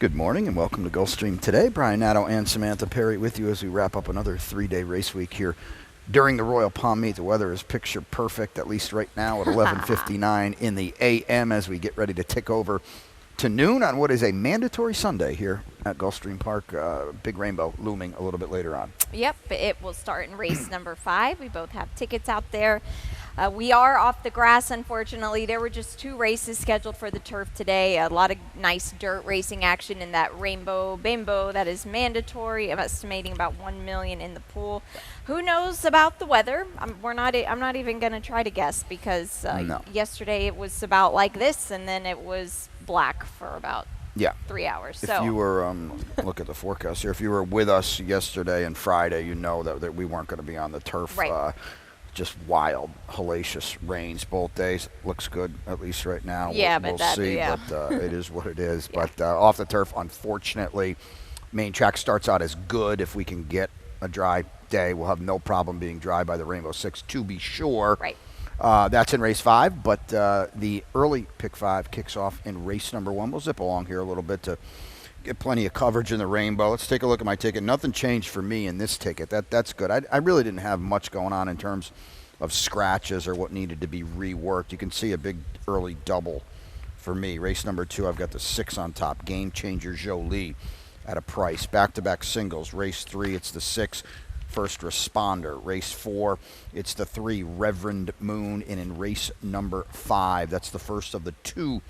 Good morning and welcome to Gulfstream today. Brian Nadeau and Samantha Perry with you as we wrap up another three-day race week here during the Royal Palm Meet. The weather is picture perfect, at least right now at 11:59 in the a.m. as we get ready to tick over to noon on what is a mandatory Sunday here at Gulfstream Park. Big Rainbow looming a little bit later on. Yep, it will start in race number 5. We both have tickets out there. We are off the grass, unfortunately. There were just 2 races scheduled for the turf today. A lot of nice dirt racing action in that Rainbow Bimbo that is mandatory. I'm estimating about 1 million in the pool. Who knows about the weather? I'm not even going to try to guess because yesterday it was about like this, and then it was black for about 3 hours. If you were, look at the forecast here, if you were with us yesterday and Friday, you know that we weren't going to be on the turf. Right. Just wild, hellacious rains both days. Looks good, at least right now. Yeah, we'll see, but it is what it is. Yeah. But off the turf, unfortunately, main track starts out as good. If we can get a dry day, we'll have no problem being dry by the Rainbow Six, to be sure. Right. That's in race 5, but the early pick 5 kicks off in race number 1. We'll zip along here a little bit to get plenty of coverage in the Rainbow. Let's take a look at my ticket. Nothing changed for me in this ticket. That's good. I really didn't have much going on in terms of scratches or what needed to be reworked. You can see a big early double for me. Race number 2, I've got the 6 on top. Game Changer Jolie at a price. Back-to-back singles. Race 3, it's the 6. First Responder. Race 4, it's the 3 Reverend Moon. And in race number 5, that's the first of the 2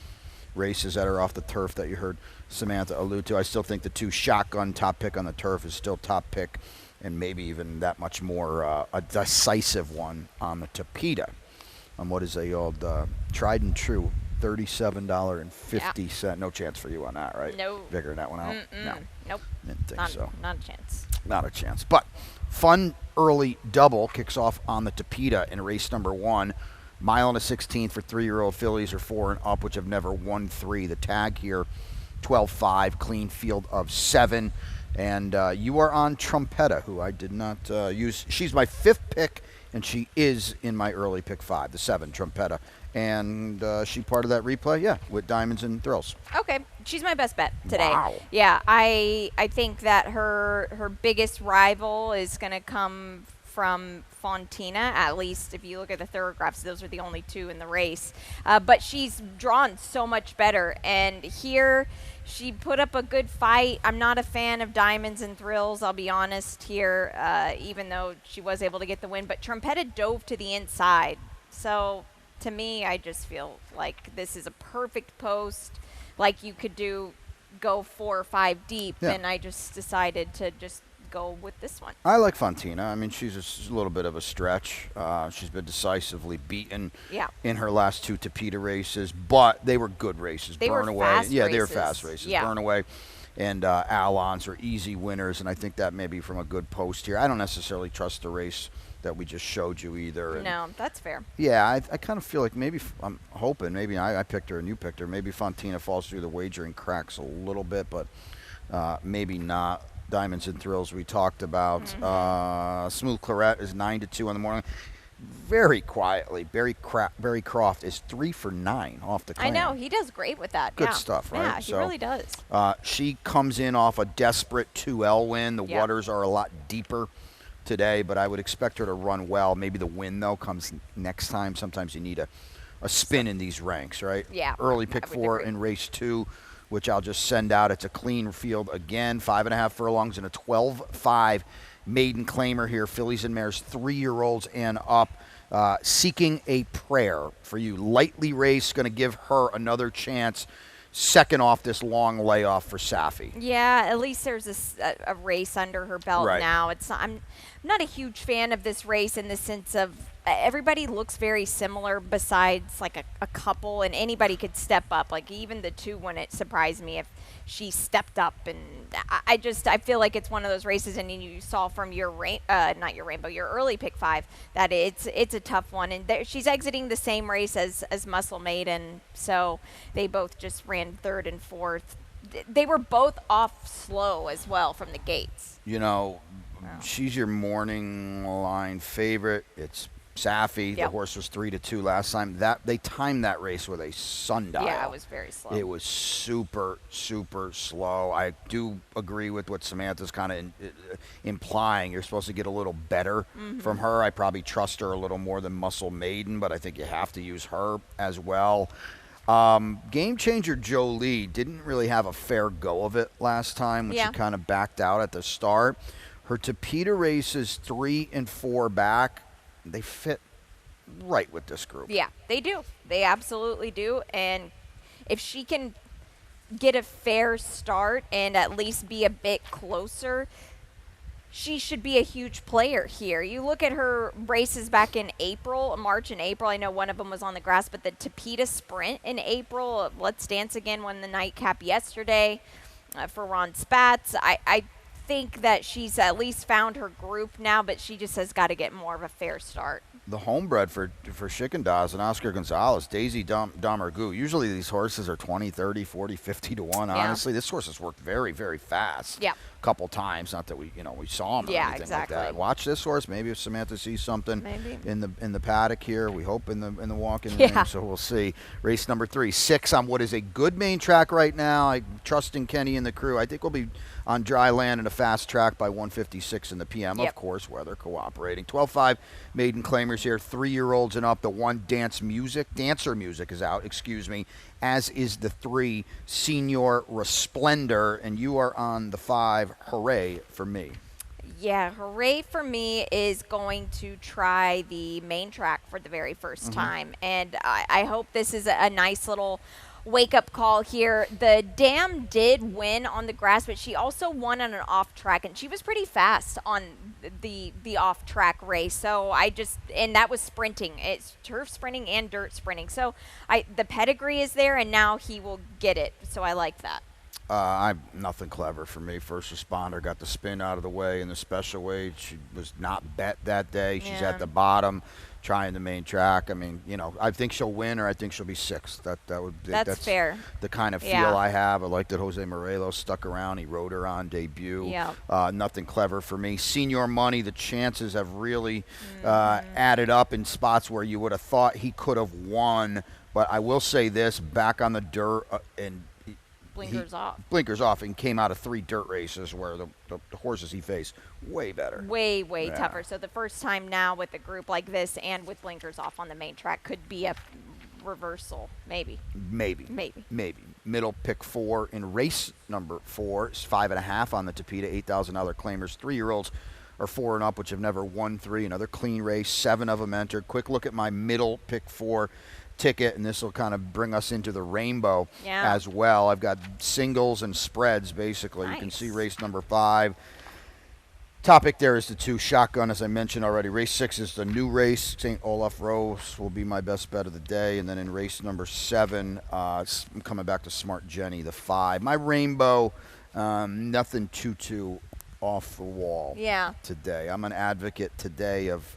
races that are off the turf that you heard Samantha allude to. I still think the 2 Shotgun top pick on the turf is still top pick, and maybe even that much more a decisive one on the Tapeta, on what is a old tried and true $37.50. Yeah. No chance for you on that, right? No. Figuring that one out? No. Nope. Didn't think so. Not a chance. Not a chance. But fun early double kicks off on the Tapeta in race number 1. Mile and a 16th for 3-year-old fillies or 4 and up, which have never won 3. The tag here, 12-5, clean field of 7. And you are on Trumpetta, who I did not use. She's my 5th pick, and she is in my early pick 5, the 7, Trumpetta. And she part of that replay, with Diamonds and Thrills. Okay, she's my best bet today. Wow. Yeah, I think that her biggest rival is going to come from Fontina, at least if you look at the thoroughgraphs, those are the only 2 in the race. But she's drawn so much better, and here she put up a good fight. I'm not a fan of Diamonds and Thrills, I'll be honest here, even though she was able to get the win. But Trumpetta dove to the inside. So to me, I just feel like this is a perfect post, like you could go 4 or 5 deep, and I just decided to just go with this one. I like Fontina. I mean, she's a little bit of a stretch. She's been decisively beaten in her last 2 Tapeta races, but they were good races. They Burn were Away. fast races. They were fast races. Yeah. Burn Away and Alons are easy winners, and I think that may be from a good post here. I don't necessarily trust the race that we just showed you either. No, that's fair. Yeah, I kind of feel like maybe I'm hoping maybe I picked her and you picked her. Maybe Fontina falls through the wagering cracks a little bit, but maybe not. Diamonds and Thrills we talked about. Mm-hmm. Smooth Claret is 9-2 in the morning. Very quietly, Barry Croft is 3 for 9 off the claim. I know, he does great with that. Good stuff, right? Yeah, he really does. She comes in off a desperate 2L win. The waters are a lot deeper today, but I would expect her to run well. Maybe the win, though, comes next time. Sometimes you need a spin in these ranks, right? Yeah. Early pick 4 in race 2, which I'll just send out. It's a clean field again, 5.5 furlongs and a 12-5 maiden claimer here. Fillies and mares, 3-year-olds and up, seeking a prayer for you. Lightly raced, going to give her another chance. Second off this long layoff for Safi. Yeah, at least there's a race under her belt now. I'm not a huge fan of this race in the sense of everybody looks very similar besides like a couple, and anybody could step up. Like even the 2 wouldn't surprise me if she stepped up, and I feel like it's one of those races, and you saw from your your early pick 5 that it's a tough one, and she's exiting the same race as Muscle Maiden, so they both just ran 3rd and 4th. They were both off slow as well from the gates. You know, she's your morning line favorite. It's Safi. The Yep. horse was 3-2 last time. That they timed that race with a sundial. Yeah, it was very slow. It was super, super slow. I do agree with what Samantha's kind of implying. You're supposed to get a little better from her. I probably trust her a little more than Muscle Maiden, but I think you have to use her as well. Game Changer Jolie didn't really have a fair go of it last time when Yeah. she kind of backed out at the start. Her Tapeta races 3 and 4 back, they fit right with this group. Yeah, they do. They absolutely do. And if she can get a fair start and at least be a bit closer, she should be a huge player here. You look at her races back in March and April. I know one of them was on the grass, but the Tapeta Sprint in April, Let's Dance Again won the nightcap yesterday for Ron Spatz. I think that she's at least found her group now, but she just has got to get more of a fair start. The homebred for Schickendas and Oscar Gonzalez, Daisy Domergue. Usually these horses are 20, 30, 40, 50 to 1. Yeah. Honestly, this horse has worked very, very fast. Yeah. A couple times. Not that we saw him or Yeah, anything exactly. like that. Watch this horse. Maybe if Samantha sees something Maybe. in the paddock here. We hope in the walk-in Yeah. ring, so we'll see. Race number 3, 6 on what is a good main track right now. I trust in Kenny and the crew. I think we'll be on dry land and a fast track by 1:56 in the PM. Yep. Of course, weather cooperating. 12-5 maiden claimers here, 3-year-olds and up. The 1 dancer music is out, as is the 3 Senior Resplendor, and you are on the 5. Hooray for me. Yeah, Hooray for me is going to try the main track for the very first time. And I hope this is a nice little wake-up call here. The Dam did win on the grass, but she also won on an off-track, and she was pretty fast on the off-track race. So and that was sprinting. It's turf sprinting and dirt sprinting. So the pedigree is there, and now he will get it. So I like that. I'm nothing clever for me. First Responder got the spin out of the way in the special weight. She was not bet that day. She's Yeah. at the bottom, trying the main track. I mean, I think she'll win, or I think she'll be 6th. That's fair. The kind of feel Yeah. I have. I like that Jose Morelos stuck around. He rode her on debut. Yeah. Nothing clever for me. Senior Money. The chances have really added up in spots where you would have thought he could have won. But I will say this: back on the dirt and. Blinkers off, and came out of 3 dirt races where the horses he faced way better. Way Yeah. tougher. So the first time now with a group like this and with blinkers off on the main track could be a reversal. Maybe. Middle pick 4 in race number 4 is 5.5 on the Tapeta, $8,000 claimers. 3-year-olds are 4 and up, which have never won 3. Another clean race, 7 of them entered. Quick look at my middle pick 4 ticket, and this will kind of bring us into the rainbow as well. I've got singles and spreads, basically. Nice. You can see race number 5. Topic there is the 2 Shotgun, as I mentioned already. Race 6 is the new race. St. Olaf Rose will be my best bet of the day. And then in race number 7, I'm coming back to Smart Jenny, the 5. My rainbow, nothing too off the wall today. I'm an advocate today of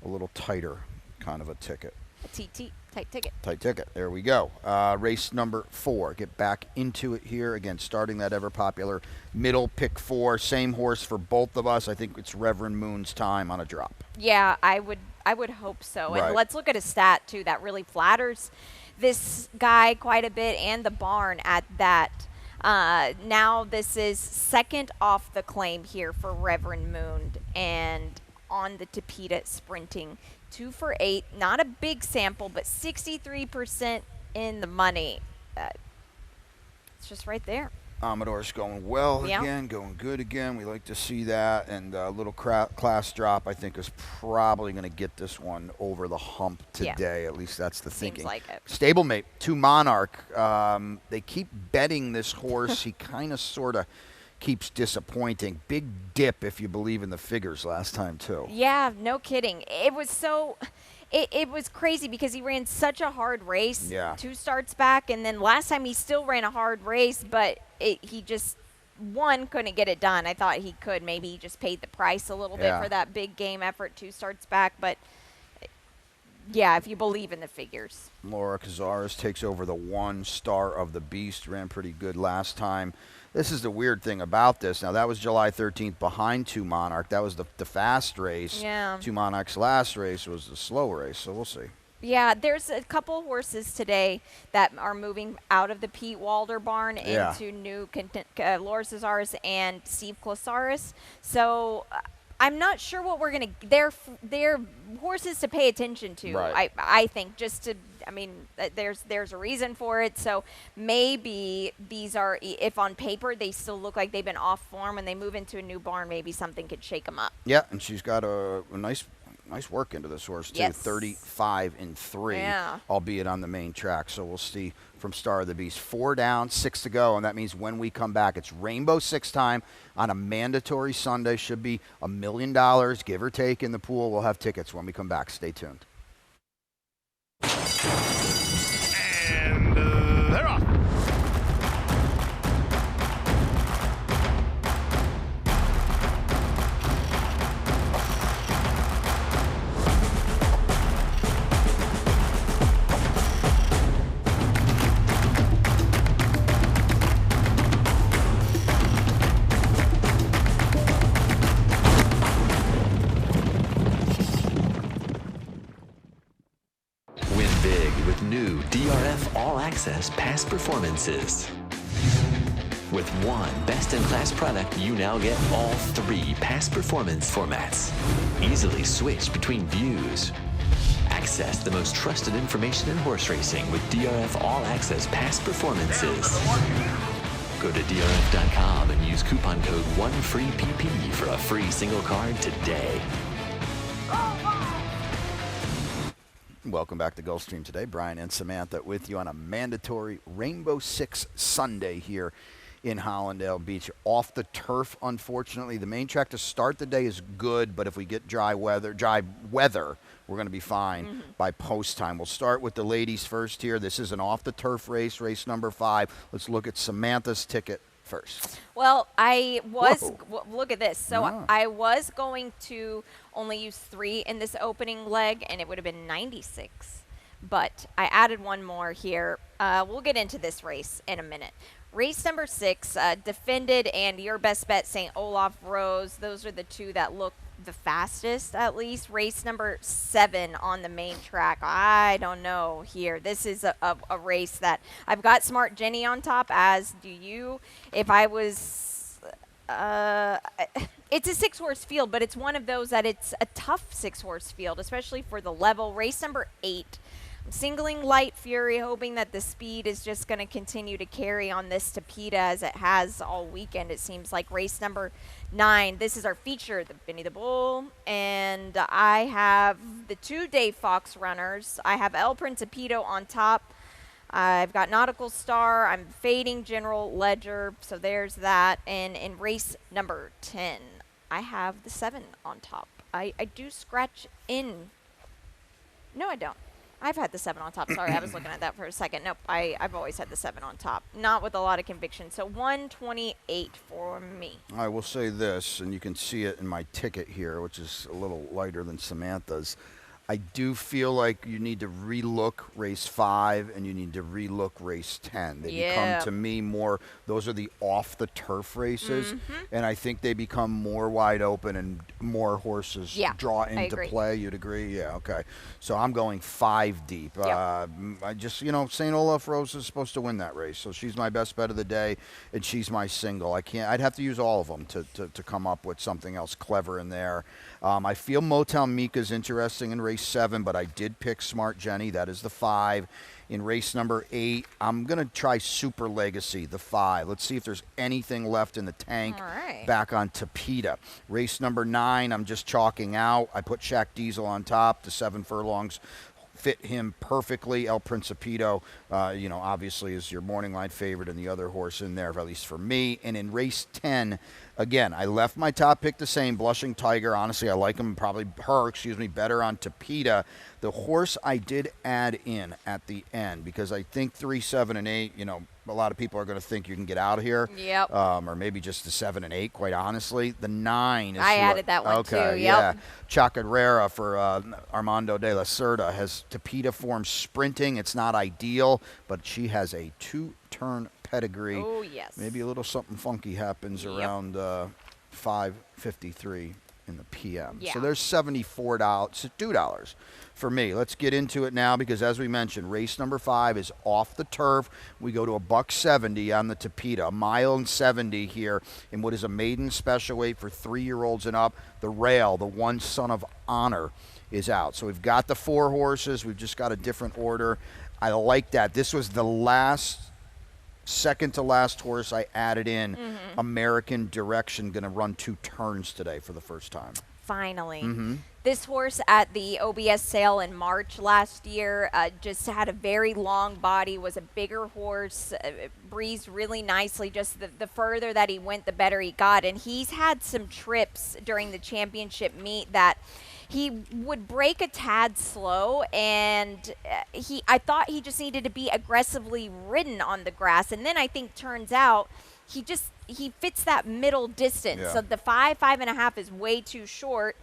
a little tighter kind of a ticket. A TT. Tight ticket. Tight ticket. There we go. Race number 4. Get back into it here. Again, starting that ever-popular middle pick 4. Same horse for both of us. I think it's Reverend Moon's time on a drop. Yeah, I would hope so. Right. And let's look at a stat, too, that really flatters this guy quite a bit, and the barn at that. Now this is 2nd off the claim here for Reverend Moon, and on the Tapeta sprinting. 2 for 8, not a big sample, but 63% in the money. It's just right there. Amadeur's going well Yeah. again, going good again. We like to see that. And a little class drop, I think, is probably going to get this one over the hump today. At least that's the thinking. Seems like it. Stablemate, 2 Monarch. They keep betting this horse. He kind of sort of keeps disappointing. Big dip, if you believe in the figures, last time, too. Yeah, no kidding. It was so... It was crazy because he ran such a hard race 2 starts back, and then last time he still ran a hard race, but he just, couldn't get it done. I thought he could. Maybe he just paid the price a little bit for that big game effort 2 starts back, but yeah, if you believe in the figures. Laura Cazares takes over the 1 Star of the Beast. Ran pretty good last time. This is the weird thing about this. Now, that was July 13th behind Two Monarch. That was the fast race. Yeah. Two Monarch's last race was the slow race, so we'll see. Yeah, there's a couple horses today that are moving out of the Pete Walder barn Yeah. into new Laura Cesaris and Steve Klosaris. So I'm not sure what we're gonna. They're horses to pay attention to. Right. I think just to. I mean, there's a reason for it. So maybe these are, if on paper they still look like they've been off form, when they move into a new barn, maybe something could shake them up. Yeah, and she's got a nice work into this horse, too. Yes. 35-3, Yeah. albeit on the main track. So we'll see from Star of the Beast. 4 down, 6 to go, and that means when we come back, it's Rainbow Six time on a mandatory Sunday. Should be $1 million, give or take, in the pool. We'll have tickets when we come back. Stay tuned. And they're off. Win big with new DRF All Access past performances. With one best-in-class product, you now get all 3 past performance formats. Easily switch between views. Access the most trusted information in horse racing with DRF All Access past performances. Go to DRF.com and use coupon code 1FREEPP for a free single card today. Welcome back to Gulfstream today. Brian and Samantha with you on a mandatory Rainbow Six Sunday here in Hollandale Beach. Off the turf, unfortunately. The main track to start the day is good, but if we get dry weather, we're going to be fine by post time. We'll start with the ladies first here. This is an off the turf race, race number 5. Let's look at Samantha's ticket first. Well, I was, Whoa. look at this. So Ah. I was going to only use 3 in this opening leg, and it would have been 96. But I added one more here. We'll get into this race in a minute. Race number 6, Defended and Your Best Bet, St. Olaf Rose. Those are the 2 that look the fastest, at least. Race number 7 on the main track. I don't know here. This is a race that I've got Smart Jenny on top, as do you. If I was... it's a 6-horse field, but it's one of those that it's a tough 6-horse field, especially for the level. Race number 8. I'm singling Light Fury, hoping that the speed is just going to continue to carry on this Tapeta as it has all weekend. It seems like. Race number 9. This is our feature, the Benny the Bull, and I have the 2 Dave Fox runners. I have El Principito on top. I've got Nautical Star. I'm fading General Ledger, so there's that. And in race number 10, I have the 7 on top. I do scratch in. No, I don't. I've had the 7 on top. Sorry, I was looking at that for a second. Nope, I've always had the 7 on top. Not with a lot of conviction. So 128 for me. I will say this, and you can see it in my ticket here, which is a little lighter than Samantha's. I do feel like you need to relook race 5 and you need to relook race 10. They become, to me, more, those are the off-the-turf races, and I think they become more wide open and more horses draw into play. You'd agree? Yeah, okay. So I'm going 5 deep. I just, St. Olaf Rose is supposed to win that race, so she's my best bet of the day, and she's my single. I'd have to use all of them to come up with something else clever in there. I feel Motown Mika's interesting in race 7, but I did pick Smart Jenny. That is the 5. In race number 8, I'm going to try Super Legacy, the 5. Let's see if there's anything left in the tank back on Tapeta. Race number 9, I'm just chalking out. I put Shaq Diesel on top. The 7 furlongs fit him perfectly. El Principito, obviously is your morning line favorite and the other horse in there, at least for me. And in race 10, again, I left my top pick the same, Blushing Tiger. Honestly, I like him, better on Tapeta. The horse I did add in at the end, because I think 3, 7, and 8, a lot of people are going to think you can get out of here. Yep. Or maybe just the 7 and 8, quite honestly. The 9 is... I added that one too, yep. Yeah. Chacarrera for Armando de la Cerda has Tapeta form sprinting. It's not ideal, but she has a 2-turn pedigree. Oh, yes. Maybe a little something funky happens around 5:53 in the p.m. Yeah. So there's $74, $2 for me. Let's get into it now because, as we mentioned, race number 5 is off the turf. We go to $170 on the Tapeta, a mile and 70 here in what is a maiden special weight for 3-year-olds and up. The rail, the one son of honor, is out. So we've got the 4 horses. We've just got a different order. I like that. This was the second to last horse I added in. American Direction, going to run 2 turns today for the first time. Finally. This horse at the OBS sale in March last year just had a very long body, was a bigger horse, breezed really nicely. Just the further that he went, the better he got. And he's had some trips during the championship meet that he would break a tad slow, and I thought he just needed to be aggressively ridden on the grass. And then I think turns out he fits that middle distance. Yeah. So the 5.5 is way too short,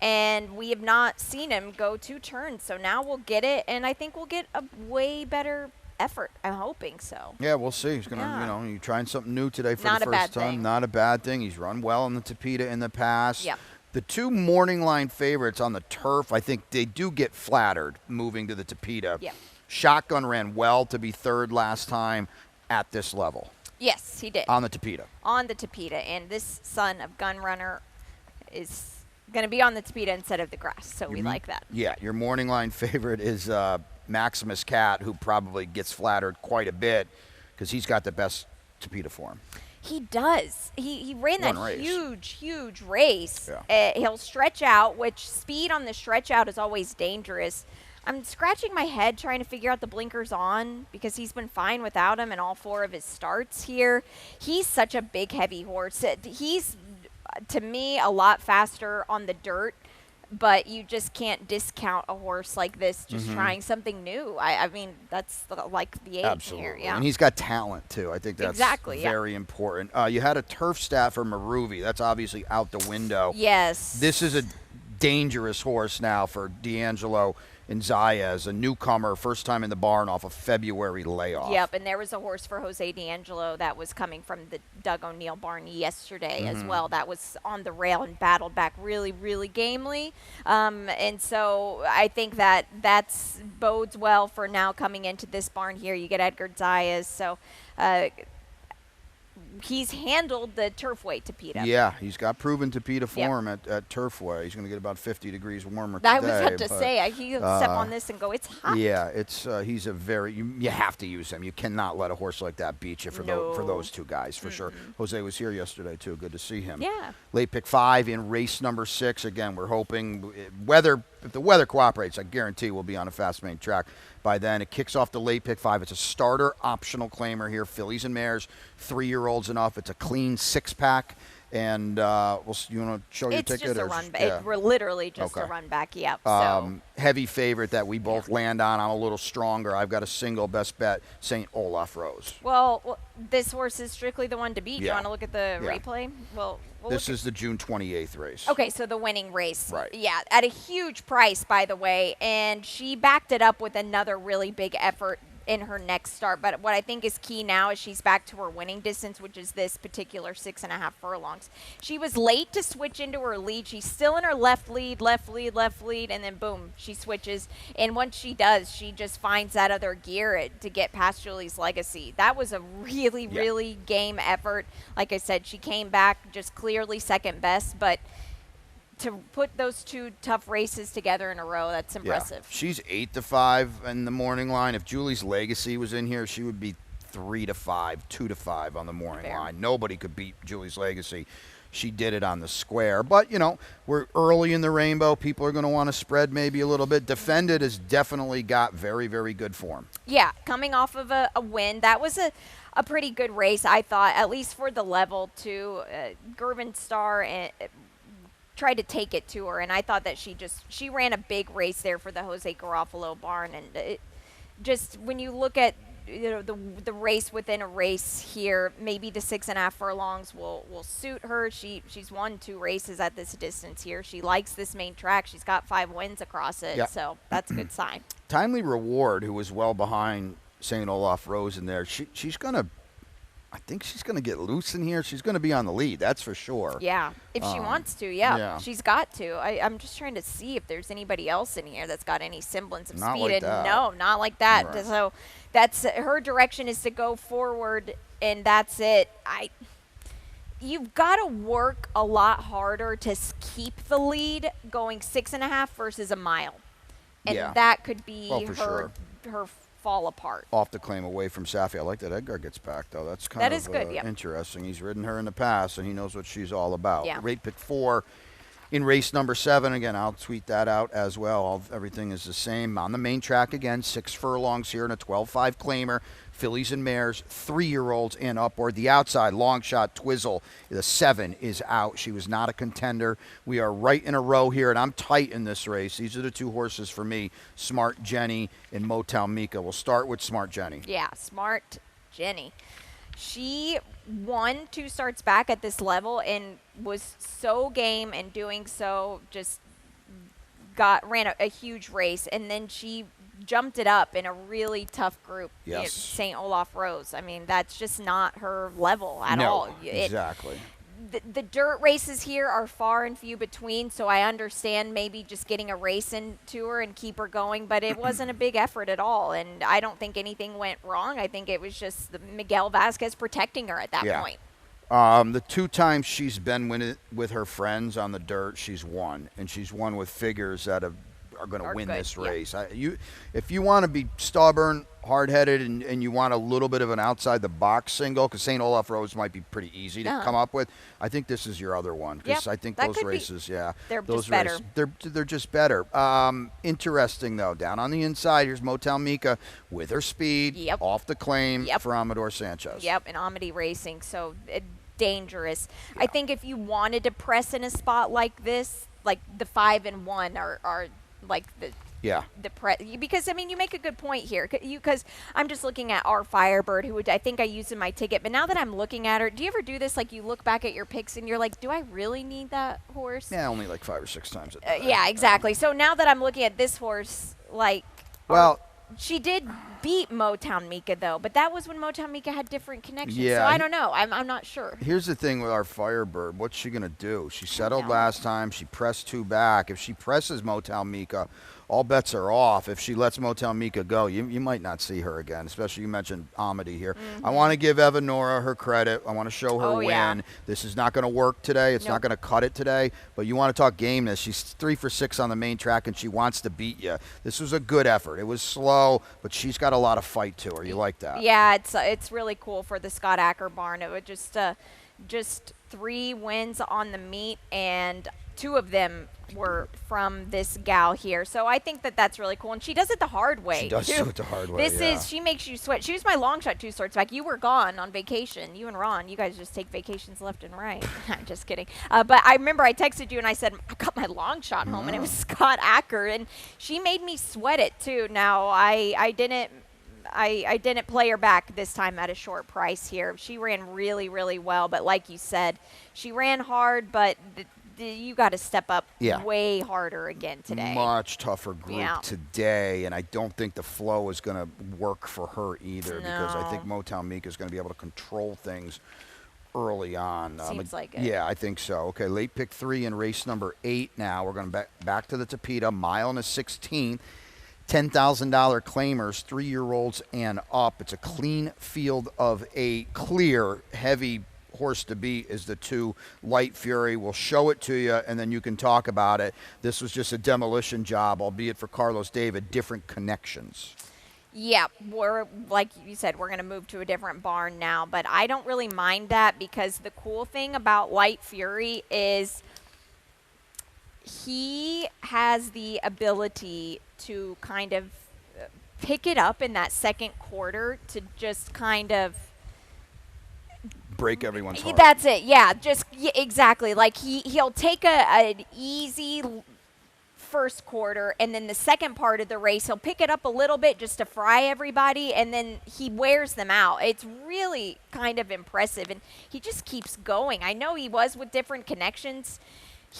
and we have not seen him go 2 turns. So now we'll get it, and I think we'll get a way better effort. I'm hoping so. Yeah, we'll see. He's going to, you're trying something new today for Not the a first bad time. thing. Not a bad thing. He's run well on the Tapeta in the past. Yep. The 2 morning line favorites on the turf, I think they do get flattered moving to the Tapeta. Yep. Shotgun ran well to be 3rd last time at this level. Yes, he did. On the Tapeta. On the Tapeta, and this son of Gun Runner is going to be on the Tapeta instead of the grass, so we like that. Yeah, your morning line favorite is Maximus Cat, who probably gets flattered quite a bit because he's got the best Tapeta form. He does. He ran One that race. huge race. Yeah. He'll stretch out, which speed on the stretch out is always dangerous. I'm scratching my head trying to figure out the blinkers on because he's been fine without him in all 4 of his starts here. He's such a big, heavy horse. He's, to me, a lot faster on the dirt, but you just can't discount a horse like this just trying something new. I mean, that's like the age Absolutely. here. Yeah. And he's got talent, too. I think that's Exactly, yeah. very important. You had a turf stat for Maruvi. That's obviously out the window. Yes. This is a dangerous horse now for D'Angelo and Zayas, a newcomer, first time in the barn off a February layoff. Yep, and there was a horse for Jose D'Angelo that was coming from the Doug O'Neill barn yesterday as well. That was on the rail and battled back really, really gamely. And so I think that's bodes well for now coming into this barn here. You get Edgar Zayas, so he's handled the Turfway Tapeta. Yeah, he's got proven Tapeta form at Turfway. He's going to get about 50 degrees warmer today. I was about to say, he'll step on this and go, it's hot. Yeah, he's a very, you have to use him. You cannot let a horse like that beat you for those 2 guys, for sure. Jose was here yesterday, too. Good to see him. Yeah. Late pick 5 in race number 6. Again, we're hoping if the weather cooperates, I guarantee we'll be on a fast main track by then. It kicks off the late pick 5. It's a starter optional claimer here. Fillies and mares, 3-year-olds and up. It's a clean 6-pack. And you want to show your It's ticket? just a run back. We're literally just a run back. Yep. Heavy favorite that we both land on. I'm a little stronger. I've got a single best bet, St. Olaf Rose. Well, this horse is strictly the one to beat. Yeah. You want to look at the Yeah. replay? Well, This is the June 28th race. okay, so the winning race. Right. Yeah, at a huge price, by the way. And she backed it up with another really big effort in her next start. But what I think is key now is she's back to her winning distance, which is this particular 6.5 furlongs. She was late to switch into her lead. She's still in her left lead, and then boom, she switches. And once she does, she just finds that other gear to get past Julie's Legacy. That was a really, really game effort. Like I said, she came back just clearly second best, but to put those 2 tough races together in a row, that's impressive. Yeah. She's 8-5 in the morning line. If Julie's Legacy was in here, she would be 3-5, 2-5 on the morning line. Nobody could beat Julie's Legacy. She did it on the square. But, we're early in the rainbow. People are going to want to spread maybe a little bit. Defended has definitely got very, very good form. Yeah, coming off of a win. That was a pretty good race, I thought, at least for the level, too. Gervin Starr tried to take it to her, and I thought that she ran a big race there for the Jose Garofalo barn. And just when you look at the race within a race here, maybe the 6.5 furlongs will suit her. She's won 2 races at this distance here. She likes this main track. She's got 5 wins across it, so that's a good sign. Timely Reward, who was well behind St. Olaf Rose in there, she's going to I think she's going to get loose in here. She's going to be on the lead, that's for sure. Yeah, if she wants to, yeah. yeah. She's got to. I'm just trying to see if there's anybody else in here that's got any semblance of Not speed. like And that. no, not like that. Right. So that's her direction is to go forward, and that's it. You've got to work a lot harder to keep the lead going 6.5 versus a mile, and Yeah. that could be Oh, for her fall apart. Off the claim away from Safi. I like that Edgar gets back, though. That's kind That of is good, yeah. interesting. He's ridden her in the past, and he knows what she's all about. Yeah. Rate pick 4 in race number 7. Again, I'll tweet that out as well. Everything is the same. On the main track again, 6 furlongs here in a 12.5 claimer. Fillies and mares, 3-year-olds and upward. The outside, long shot, Twizzle, the 7 is out. She was not a contender. We are right in a row here, and I'm tight in this race. These are the 2 horses for me, Smart Jenny and Motown Mika. We'll start with Smart Jenny. Yeah, Smart Jenny. She won 2 starts back at this level and was so game, and doing so just ran a huge race, and then she jumped it up in a really tough group. Yes. St. Olaf Rose. I mean, that's just not her level at all. Exactly. The dirt races here are far and few between, so I understand maybe just getting a race into her and keep her going, but it wasn't a big effort at all, and I don't think anything went wrong. I think it was just Miguel Vasquez protecting her at that point. The 2 times she's been with her friends on the dirt, she's won, and she's won with figures that are going to win good, this yeah. race. If you want to be stubborn, hard-headed, and you want a little bit of an outside-the-box single, because St. Olaf Rose might be pretty easy to come up with, I think this is your other one. Because Yep, I think that those could be. races, They're those just better. races, they're just better. Interesting, though. Down on the inside, here's Motown Mika with her speed, Yep. off the claim Yep. for Amador Sanchez. Yep, and Amity Racing, so dangerous. I think if you wanted to press in a spot like this, like the 5 and 1 are like because I mean you make a good point here because I'm just looking at our Firebird, who I think I used in my ticket, but now that I'm looking at her, do you ever do this, like you look back at your picks and you're like, do I really need that horse? Yeah, only like 5 or 6 times. Yeah, exactly. So now that I'm looking at this horse, like, well, she did beat Motown Mika though, but that was when Motown Mika had different connections. Yeah, so I don't know. I'm not sure. here's the thing with our Firebird. What's she going to do? She settled last time. She pressed 2 back. If she presses Motown Mika, all bets are off. If she lets Motown Mika go, you might not see her again, especially you mentioned Amity here. I want to give Eva Nora her credit. I want to show her win. Yeah. This is not going to work today. It's not going to cut it today. But you want to talk gameness. She's 3 for 6 on the main track, and she wants to beat you. This was a good effort. It was slow, but she's got a lot of fight to her. You like that? Yeah, it's really cool for the Scott Acker barn. It would just 3 wins on the meet, and 2 of them were from this gal here. So I think that's really cool. And she does it the hard way. She does too. do it the hard way, She makes you sweat. She was my long shot 2 starts back. You were gone on vacation. You and Ron, you guys just take vacations left and right. I'm just kidding. But I remember I texted you and I said, I got my long shot home, and it was Scott Acker. And she made me sweat it too. Now, I didn't play her back this time at a short price here. She ran really, really well. But like you said, she ran hard, but you got to step up way harder again today. Much tougher group today, and I don't think the flow is going to work for her either because I think Motown Mika is going to be able to control things early on. Seems like it. Yeah, I think so. Okay, late pick 3 in race number 8 now. We're going back to the Tapeta, mile and a 16th. $10,000 claimers, 3-year-olds and up. It's a clean field of 8. Clear, heavy horse to beat is the 2 Light Fury. We'll show it to you, and then you can talk about it. This was just a demolition job, albeit for Carlos David, different connections. Yeah, we're like you said, we're going to move to a different barn now, but I don't really mind that because the cool thing about Light Fury is he has the ability to kind of pick it up in that second quarter to just kind of break everyone's heart. That's it. Yeah, exactly. Like he'll take an easy first quarter, and then the second part of the race he'll pick it up a little bit just to fry everybody, and then he wears them out. It's really kind of impressive, and he just keeps going. I know he was with different connections.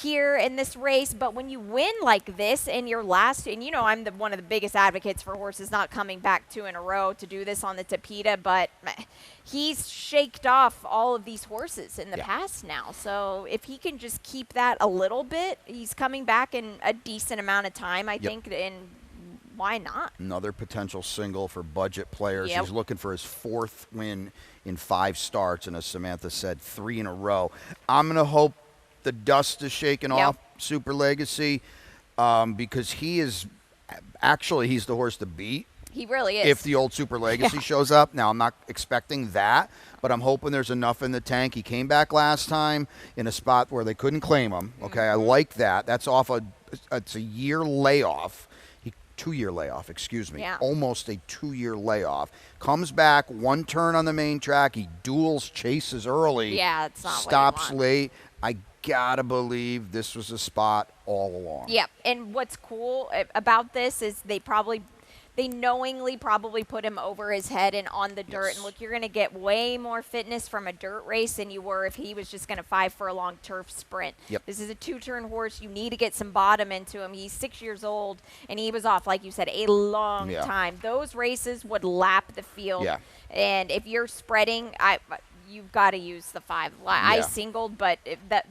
here in this race, but when you win like this in your last, and I'm one of the biggest advocates for horses not coming back 2 in a row to do this on the Tapeta, but he's shaked off all of these horses in the past now. So if he can just keep that a little bit, he's coming back in a decent amount of time, I think, and why not? Another potential single for budget players. Yep. He's looking for his 4th win in 5 starts, and as Samantha said, 3 in a row. I'm going to hope the dust is shaken off Super Legacy because he's the horse to beat. He really is. If the old Super Legacy shows up. Now, I'm not expecting that, but I'm hoping there's enough in the tank. He came back last time in a spot where they couldn't claim him. Okay, I like that. That's it's a year layoff. 2-year layoff, excuse me. Yeah. Almost a 2-year layoff. Comes back, 1 turn on the main track. He duels, chases early. Yeah, it's not stops what you want. late. I gotta believe this was a spot all along. Yep. And what's cool about this is they knowingly probably put him over his head and on the dirt. And look, you're going to get way more fitness from a dirt race than you were if he was just going to 5 furlong turf sprint. Yep. This is a 2-turn horse. You need to get some bottom into him. He's 6 years old, and he was off, like you said, a long time. Those races would lap the field. Yeah. And if you're spreading, you've got to use the 5. I singled, but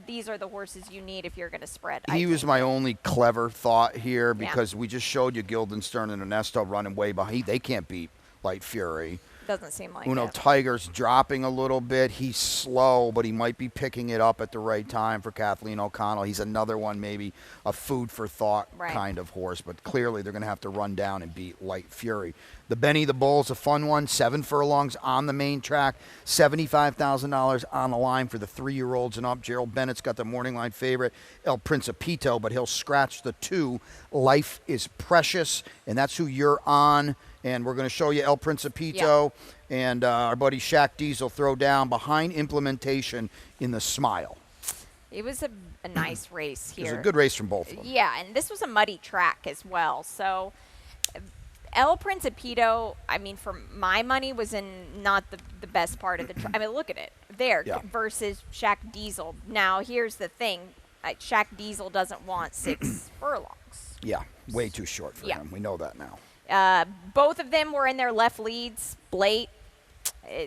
these are the horses you need if you're going to spread. He was my only clever thought here because we just showed you Guildenstern and Ernesto running way behind. They can't beat Light Fury. Doesn't seem like Uno it. Tiger's dropping a little bit. He's slow, but he might be picking it up at the right time for Kathleen O'Connell. He's another one, maybe a food for thought kind of horse, but clearly they're going to have to run down and beat Light Fury. The Benny the Bull's a fun one. 7 furlongs on the main track. $75,000 on the line for the 3-year-olds and up. Gerald Bennett's got the morning line favorite, El Principito, but he'll scratch the 2. Life is Precious, and that's who you're on. And we're going to show you El Principito and our buddy Shaq Diesel throw down behind Implementation in the Smile. It was a nice race here. It was a good race from both of them. Yeah, and this was a muddy track as well. So El Principito, I mean, for my money, was in not the best part of the track. I mean, look at it there versus Shaq Diesel. Now, here's the thing. Shaq Diesel doesn't want 6 furlongs. Yeah, way too short for him. We know that now. Both of them were in their left leads late.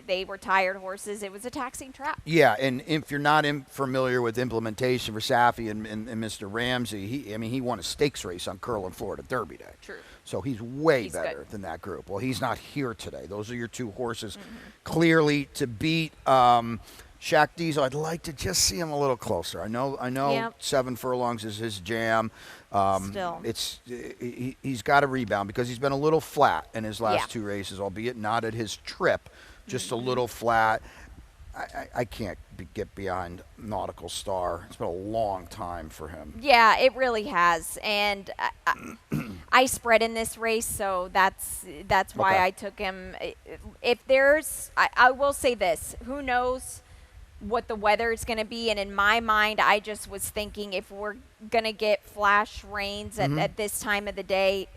They were tired horses. It was a taxing track. Yeah, and if you're not familiar with Implementation for Safi and Mr. Ramsey, he won a stakes race on Curlin, Florida Derby Day. True. So he's way better than that group. Well, he's not here today. Those are your 2 horses clearly to beat. Shaq Diesel, I'd like to just see him a little closer. I know 7 furlongs is his jam. Still. He's got to rebound because he's been a little flat in his last 2 races, albeit not at his trip, just a little flat. I can't get behind Nautical Star. It's been a long time for him. Yeah, it really has. And I spread in this race, so that's why I took him. If there's, I will say this, who knows what the weather is going to be, and in my mind, I just was thinking if we're going to get flash rains at this time of the day,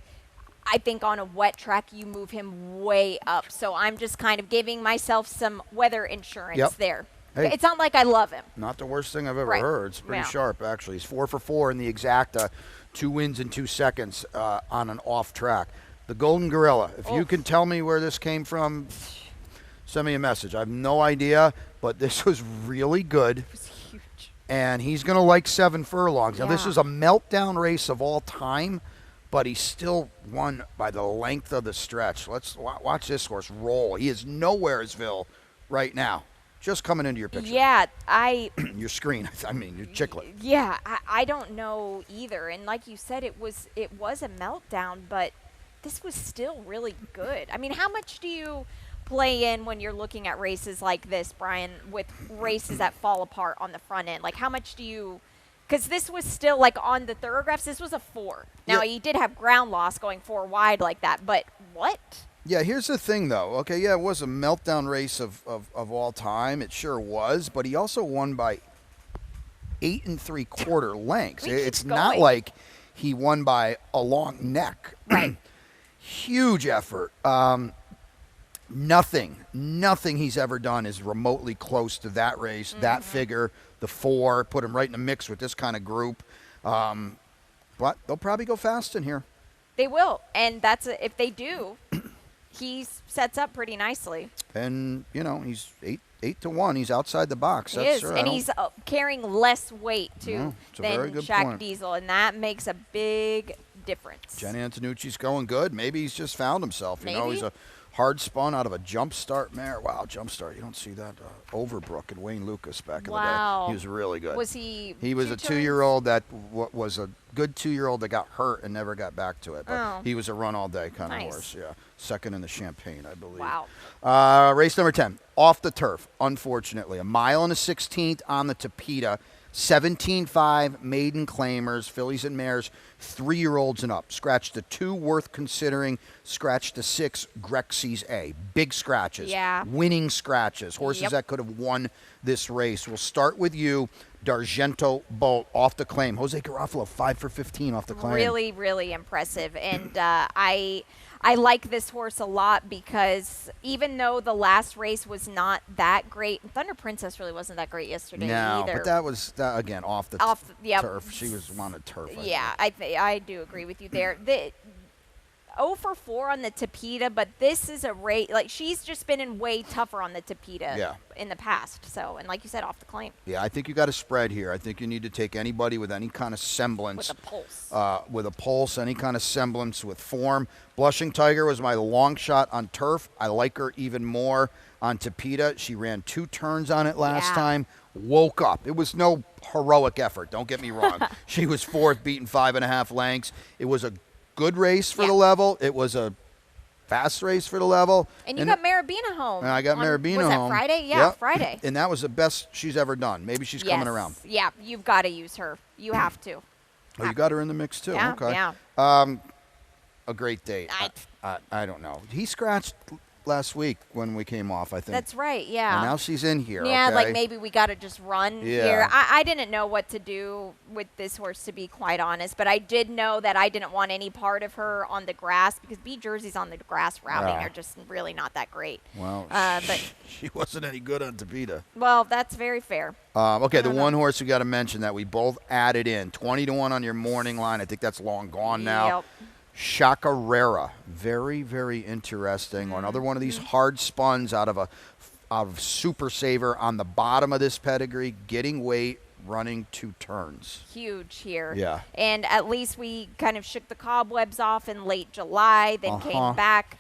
I think on a wet track, you move him way up. So I'm just kind of giving myself some weather insurance there. Hey, it's not like I love him. Not the worst thing I've ever heard. It's pretty sharp, actually. He's 4 for 4 in the exacta, 2 wins in 2 seconds on an off track. The Golden Gorilla, if you can tell me where this came from, send me a message. I have no idea, but this was really good. It was huge. And he's going to like 7 furlongs. Now, this is a meltdown race of all time, but he still won by the length of the stretch. Let's watch this horse roll. He is nowheresville right now. Just coming into your picture. Yeah, your screen, your chiclet. Yeah, I don't know either. And like you said, it was a meltdown, but this was still really good. I mean, how much do you play in when you're looking at races like this, Brian, with races that fall apart on the front end? Like, how much do you – because this was still, like, on the thoroughgraphs, this was a 4. Now, he did have ground loss going 4 wide like that, but what? Yeah, here's the thing, though. Okay, yeah, it was a meltdown race of all time. It sure was. But he also won by 8 3/4 lengths. It's not like he won by a long neck. Right. Huge effort. Nothing he's ever done is remotely close to that race, that figure, the 4, put him right in the mix with this kind of group. But they'll probably go fast in here. They will, and if they do, he sets up pretty nicely. And he's 8-1. He's outside the box. He That's is, sure. and he's carrying less weight too it's a very than good Shaq point. Diesel, and that makes a big difference. Jenny Antonucci's going good. Maybe he's just found himself. Maybe. He's a hard spun out of a jump start mare. Wow, jump start. You don't see that. Overbrook and Wayne Lucas back in the day. He was really good. Was he? He was a 2-year-old that was a good 2-year-old that got hurt and never got back to it. But he was a run all day kind of horse. Yeah, second in the Champagne, I believe. Wow. Race number 10, off the turf. Unfortunately, a mile and a 16th on the Tapeta. 17.5 maiden claimers, fillies and mares, 3-year-olds and up. Scratched the 2 worth considering, scratched the 6 Grexie's A. Big scratches. Yeah. Winning scratches. Horses that could have won this race. We'll start with you, D'Argento Bolt, off the claim. Jose Garofalo, 5 for 15 off the claim. Really, really impressive. And I like this horse a lot because even though the last race was not that great, Thunder Princess really wasn't that great yesterday either. But that was, again, off the turf. She was wanted turf. I do agree with you there. 0 for 4 on the Tapeta, but this is a race, like she's just been in way tougher on the Tapeta in the past. So, and like you said, off the claim. Yeah, I think you got a spread here. I think you need to take anybody with any kind of semblance. With a pulse, any kind of semblance with form. Blushing Tiger was my long shot on turf. I like her even more on Tapeta. She ran 2 turns on it last time. Woke up. It was no heroic effort. Don't get me wrong. She was 4th, beaten 5.5 lengths. It was a good race for the level. It was a fast race for the level. And you got Marabina home. And I got Marabina home. Was that Friday? Yeah, Friday. And that was the best she's ever done. Maybe she's coming around. Yeah, you've got to use her. You have to. Oh, you got her in the mix too. Yeah, okay. Yeah. A great date. I don't know. He scratched last week when we came off, I think. That's right, yeah. And now she's in here. Yeah, okay? like maybe we got to just run here. I didn't know what to do with this horse, to be quite honest, but I did know that I didn't want any part of her on the grass because B jerseys on the grass routing are just really not that great. Well, but she wasn't any good on Tapeta. Well, that's very fair. Okay, the one horse we got to mention that we both added in, 20-1 on your morning line. I think that's long gone now. Yep. Chacarrera, very, very interesting. Another one of these hard spuns out of Super Saver on the bottom of this pedigree, getting weight, running 2 turns. Huge here. Yeah. And at least we kind of shook the cobwebs off in late July, then came back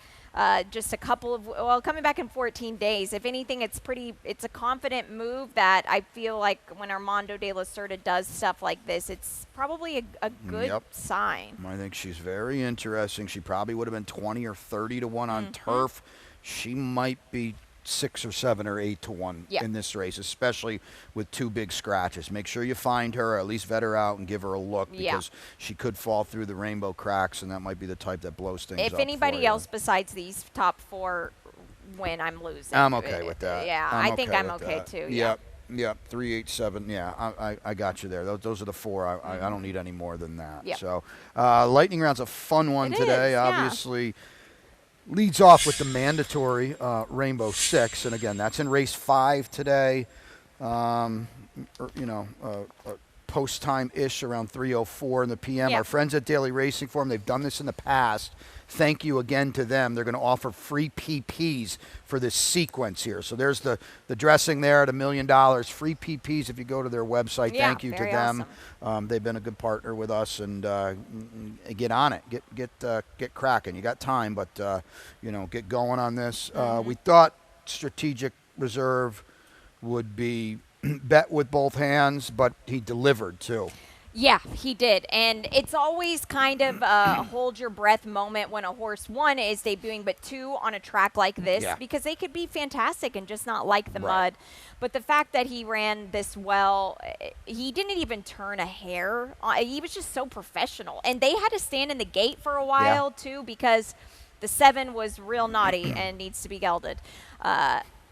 just coming back in 14 days. If anything, it's a confident move that I feel like when Armando de la Cerda does stuff like this, it's probably a good sign. I think she's very interesting. She probably would have been 20 or 30-1 on turf. She might be 6 or 7 or 8-1 in this race, especially with 2 big scratches. Make sure you find her, or at least vet her out and give her a look because she could fall through the rainbow cracks, and that might be the type that blows things up. If anybody else besides these top 4 win, I'm losing. I'm okay with that. Yeah, I think I'm okay too. Yep. 3-8-7. Yeah, I got you there. Those are the 4. I don't need any more than that. Yep. So, lightning round's a fun one today. Is, obviously. Leads off with the mandatory Rainbow 6, and again, that's in race 5 today. Post time-ish around 3:04 in the p.m. Our friends at Daily Racing Form, they've done this in the past. Thank you again to them. They're going to offer free PPs for this sequence here. So there's the dressing there at $1 million. Free PPs if you go to their website. Thank you to them. Awesome. They've been a good partner with us, and get on it. Get cracking. You got time, but get going on this. We thought Strategic Reserve would be bet with both hands, but he delivered too. Yeah, he did. And it's always kind of a hold your breath moment when a horse, 1, is debuting, but 2, on a track like this, because they could be fantastic and just not like the mud. But the fact that he ran this well, he didn't even turn a hair. He was just so professional. And they had to stand in the gate for a while, too, because the 7 was real naughty and needs to be gelded.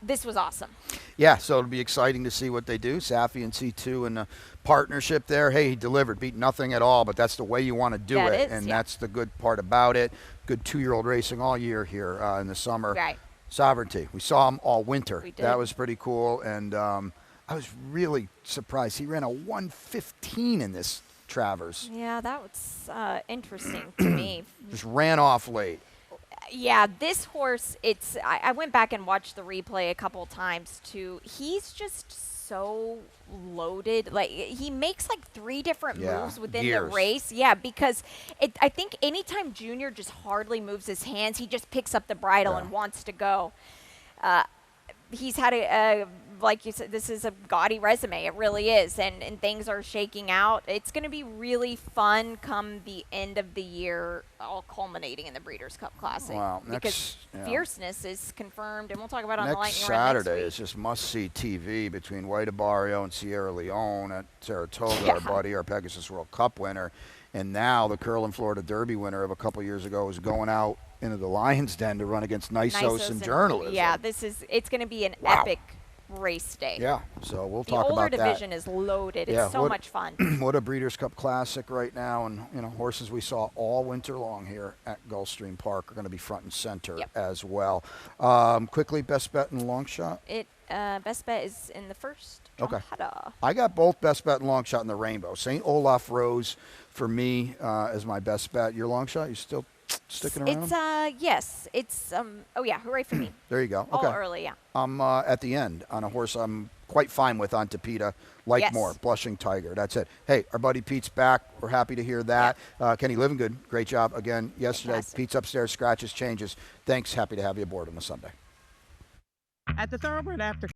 This was awesome. Yeah, so it'll be exciting to see what they do. Safi and C2 and the partnership there. Hey, he delivered, beat nothing at all, but that's the way you want to do it. That's the good part about it. Good 2-year-old racing all year here in the summer. Right. Sovereignty. We saw him all winter. We did. That was pretty cool. And I was really surprised. He ran a 1:15 in this Travers. Yeah, that was interesting to me. Just ran off late. Yeah, this horse, I went back and watched the replay a couple times too. He's just so loaded. Like, he makes like 3 different Yeah, moves within gears. the race. Yeah, because I think anytime Junior just hardly moves his hands, he just picks up the bridle Yeah. and wants to go. He's had like you said, this is a gaudy resume. It really is, and things are shaking out. It's going to be really fun come the end of the year, all culminating in the Breeders' Cup Classic. Wow, because yeah. Fierceness is confirmed, and we'll talk about it on the Next Lightning Round Saturday next is just must-see TV between White Barrio and Sierra Leone at Saratoga, Yeah. our buddy, our Pegasus World Cup winner. And now the Curlin Florida Derby winner of a couple years ago is going out into the Lion's Den to run against Nysos and Journalism. Yeah, it's going to be an Wow. epic race day. Yeah, so we'll The talk older about that. division is loaded. Yeah, It's so what- much fun. What a Breeders' Cup Classic right now, and horses we saw all winter long here at Gulfstream Park are going to be front and center Yep. as well. Quickly, best bet and long shot. Best bet is in the first. Okay. Trumpeter. I got both best bet and long shot in the rainbow. St. Olaf Rose for me as my best bet. Your long shot, you still sticking around? It's yes. It's oh yeah, hooray for me. There you go. All Okay. early, yeah. I'm at the end on a horse I'm quite fine with on Tapeta. Like Yes. more, Blushing Tiger. That's it. Hey, our buddy Pete's back. We're happy to hear that. Kenny Livingood, great job again yesterday. Fantastic. Pete's upstairs, scratches, changes. Thanks. Happy to have you aboard on a Sunday. At the Thoroughbred After